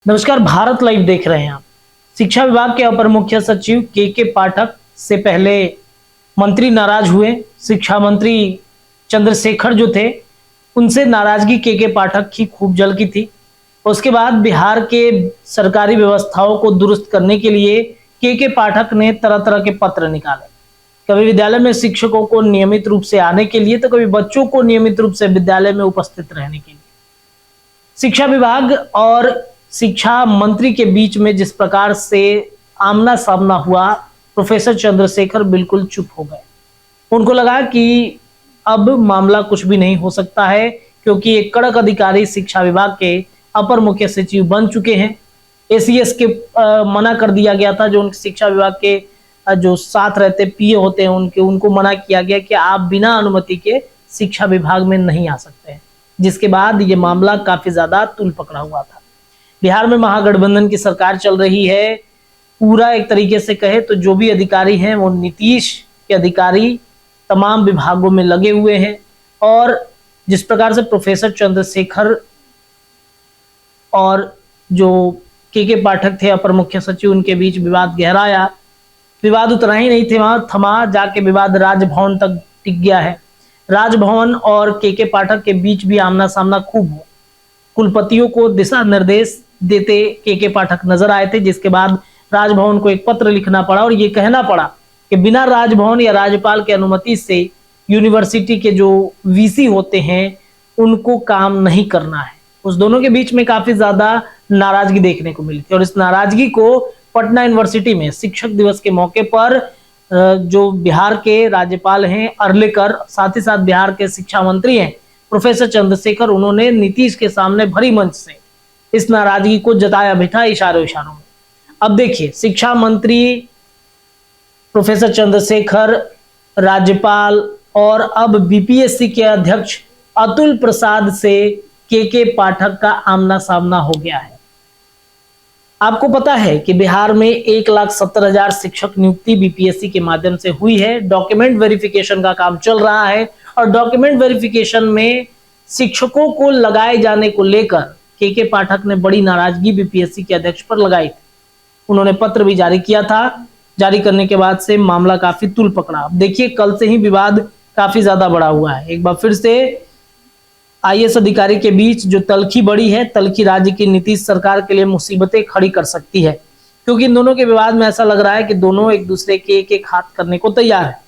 नमस्कार, भारत लाइव देख रहे हैं आप। शिक्षा विभाग के अपर मुख्य सचिव के पाठक से पहले मंत्री नाराज हुए। शिक्षा मंत्री चंद्रशेखर जो थे उनसे नाराजगी के पाठक की खूब झलकी थी। उसके बाद बिहार के सरकारी व्यवस्थाओं को दुरुस्त करने के लिए के पाठक ने तरह तरह के पत्र निकाले। कभी विद्यालय में शिक्षकों को नियमित रूप से आने के लिए तो कभी बच्चों को नियमित रूप से विद्यालय में उपस्थित रहने के लिए। शिक्षा विभाग और शिक्षा मंत्री के बीच में जिस प्रकार से आमना सामना हुआ, प्रोफेसर चंद्रशेखर बिल्कुल चुप हो गए। उनको लगा कि अब मामला कुछ भी नहीं हो सकता है, क्योंकि एक कड़क अधिकारी शिक्षा विभाग के अपर मुख्य सचिव बन चुके हैं। एसीएस के मना कर दिया गया था, जो उनके शिक्षा विभाग के जो साथ रहते पीए होते हैं उनको मना किया गया कि आप बिना अनुमति के शिक्षा विभाग में नहीं आ सकते हैं, जिसके बाद ये मामला काफी ज्यादा तूल पकड़ा हुआ था। बिहार में महागठबंधन की सरकार चल रही है। पूरा एक तरीके से कहे तो जो भी अधिकारी हैं वो नीतीश के अधिकारी तमाम विभागों में लगे हुए हैं। और जिस प्रकार से प्रोफेसर चंद्रशेखर और जो के पाठक थे अपर मुख्य सचिव, उनके बीच विवाद गहराया। विवाद उतना ही नहीं थे, वहां थमा जाके विवाद राजभवन तक टिक गया है। राजभवन और के पाठक के बीच भी आमना सामना खूब हुआ। कुलपतियों को दिशा निर्देश देते के पाठक नजर आए थे, जिसके बाद राजभवन को एक पत्र लिखना पड़ा और ये कहना पड़ा कि बिना राजभवन या राज्यपाल की अनुमति से यूनिवर्सिटी के जो वीसी होते हैं उनको काम नहीं करना है। उस दोनों के बीच में काफी ज्यादा नाराजगी देखने को मिली थी और इस नाराजगी को पटना यूनिवर्सिटी में शिक्षक दिवस के मौके पर जो बिहार के राज्यपाल हैं अर्लेकर, साथ ही साथ बिहार के शिक्षा मंत्री हैं प्रोफेसर चंद्रशेखर, उन्होंने नीतीश के सामने भरी मंच से इस नाराजगी को जताया भी था इशारों में। अब देखिए, शिक्षा मंत्री प्रोफेसर चंद्रशेखर, राज्यपाल और अब बीपीएससी के अध्यक्ष अतुल प्रसाद से के पाठक का आमना सामना हो गया है। आपको पता है कि बिहार में 1,70,000 शिक्षक नियुक्ति बीपीएससी के माध्यम से हुई है। डॉक्यूमेंट वेरिफिकेशन का काम चल रहा है और डॉक्यूमेंट वेरिफिकेशन में शिक्षकों को लगाए जाने को लेकर के पाठक ने बड़ी नाराजगी बीपीएससी के अध्यक्ष पर लगाई थी। उन्होंने पत्र भी जारी किया था। जारी करने के बाद से मामला काफी तूल पकड़ा। देखिए, कल से ही विवाद काफी ज्यादा बढ़ा हुआ है। एक बार फिर से आईएएस अधिकारी के बीच जो तलखी बढ़ी है, तलखी राज्य की नीतीश सरकार के लिए मुसीबतें खड़ी कर सकती है, क्योंकि इन दोनों के विवाद में ऐसा लग रहा है कि दोनों एक दूसरे के एक हाथ करने को तैयार है।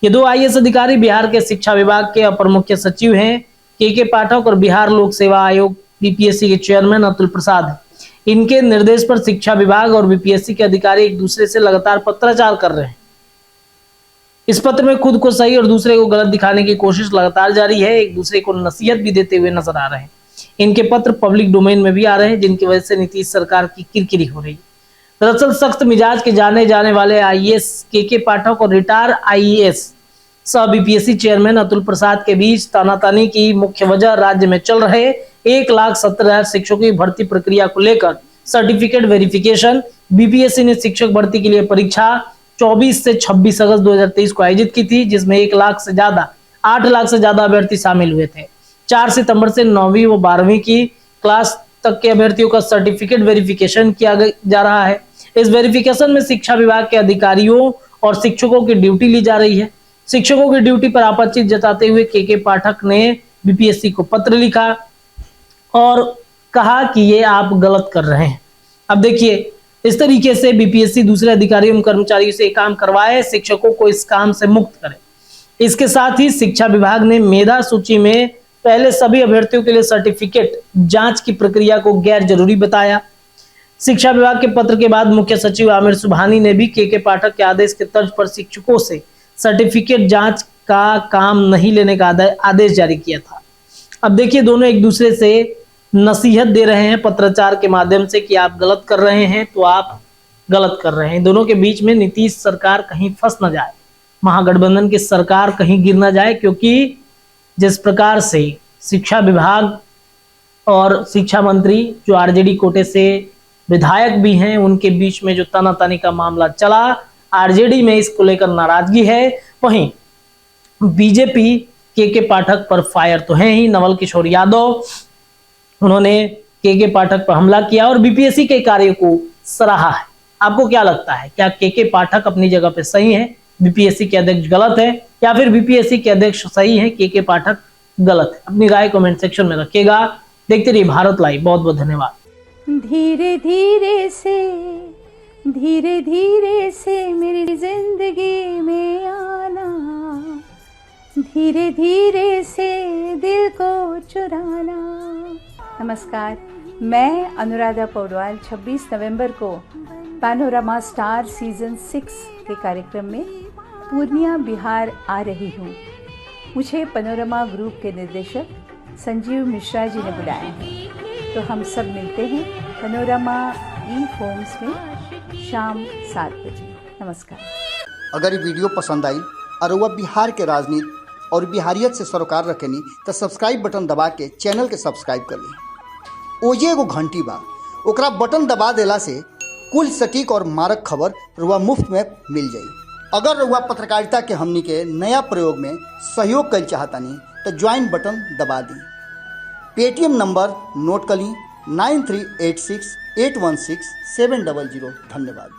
ये दो आईएएस अधिकारी बिहार के शिक्षा विभाग के अपर मुख्य सचिव हैं के पाठक और बिहार लोक सेवा आयोग बीपीएससी के चेयरमैन अतुल प्रसाद हैं। इनके निर्देश पर शिक्षा विभाग और बीपीएससी के अधिकारी एक दूसरे से लगातार पत्राचार कर रहे हैं। इस पत्र में खुद को सही और दूसरे को गलत दिखाने की कोशिश लगातार जारी है। एक दूसरे को नसीहत भी देते हुए नजर आ रहे हैं। इनके पत्र पब्लिक डोमेन में भी आ रहे हैं, जिनकी वजह से नीतीश सरकार की किरकिरी हो रही है। दरअसल सख्त मिजाज के जाने जाने वाले आईएएस के पाठक और रिटायर आईएएस सह बीपीएससी चेयरमैन अतुल प्रसाद के बीच तानातानी की मुख्य वजह राज्य में चल रहे 1,70,000 शिक्षकों की भर्ती प्रक्रिया को लेकर सर्टिफिकेट वेरिफिकेशन। बीपीएससी ने शिक्षक भर्ती के लिए परीक्षा 24 से 26 अगस्त 2023 को आयोजित की थी, जिसमें 8 लाख से ज्यादा अभ्यर्थी शामिल हुए थे। 4 सितंबर से 9वीं व 12वीं की क्लास तक के अभ्यर्थियों का सर्टिफिकेट वेरिफिकेशन किया जा रहा है। इस वेरिफिकेशन में शिक्षा विभाग के अधिकारियों और शिक्षकों की ड्यूटी ली जा रही है। शिक्षकों की ड्यूटी पर आपत्ति जताते हुए के पाठक ने बीपीएससी को पत्र लिखा और कहा कि ये आप गलत कर रहे हैं। अब देखिए, इस तरीके से बीपीएससी दूसरे अधिकारियों एवं कर्मचारियों से काम करवाए, शिक्षकों को इस काम से मुक्त करे। इसके साथ ही शिक्षा विभाग ने मेधा सूची में पहले सभी अभ्यर्थियों के लिए सर्टिफिकेट जांच की प्रक्रिया को गैर जरूरी बताया। शिक्षा विभाग के पत्र के बाद मुख्य सचिव आमिर सुबहानी ने भी के पाठक के आदेश के तर्ज पर शिक्षकों से सर्टिफिकेट जांच का काम नहीं लेने का आदेश जारी किया था। अब देखिए, दोनों एक दूसरे से नसीहत दे रहे हैं पत्राचार के माध्यम से कि आप गलत कर रहे हैं तो आप गलत कर रहे हैं। दोनों के बीच में नीतीश सरकार कहीं फंस न जाए, महागठबंधन की सरकार कहीं गिर न जाए, क्योंकि जिस प्रकार से शिक्षा विभाग और शिक्षा मंत्री जो आरजेडी कोटे से विधायक भी हैं, उनके बीच में जो तानातानी का मामला चला, आरजेडी में इसको लेकर नाराजगी है। वहीं बीजेपी के पाठक पर फायर तो है ही। नवल किशोर यादव, उन्होंने के पाठक पर हमला किया और बीपीएससी के कार्य को सराहा है। आपको क्या लगता है, क्या के पाठक अपनी जगह पे सही है, बीपीएससी के अध्यक्ष गलत है, या फिर बीपीएससी के अध्यक्ष सही है, के पाठक गलत है? अपनी राय कमेंट सेक्शन में रखिएगा। देखते रहिए भारत लाइव। बहुत बहुत धन्यवाद। धीरे धीरे से मेरी जिंदगी में आना, धीरे धीरे से दिल को चुराना। नमस्कार, मैं अनुराधा पौडवाल 26 नवंबर को पैनोरमा स्टार सीजन 6 के कार्यक्रम में पूर्णिया बिहार आ रही हूँ। मुझे पैनोरमा ग्रुप के निर्देशक संजीव मिश्रा जी ने बुलाया है, तो हम सब मिलते हैं पैनोरमा ई होम्स में शाम 7 बजे। नमस्कार। अगर ये वीडियो पसंद आई और वह बिहार के राजनीति और बिहारियत से सरोकार रखेनी तो सब्सक्राइब बटन दबा के चैनल के सब्सक्राइब कर ली। ओजे एगो घंटी बा, ओकरा बटन दबा देला से कुल सटीक और मारक खबर रुआ मुफ्त में मिल जाई। अगर रुआ पत्रकारिता के हमनी के नया प्रयोग में सहयोग कर चाहतानी तो ज्वाइन बटन दबा दी। पेटीएम नंबर नोट कर ली 9386816700। धन्यवाद।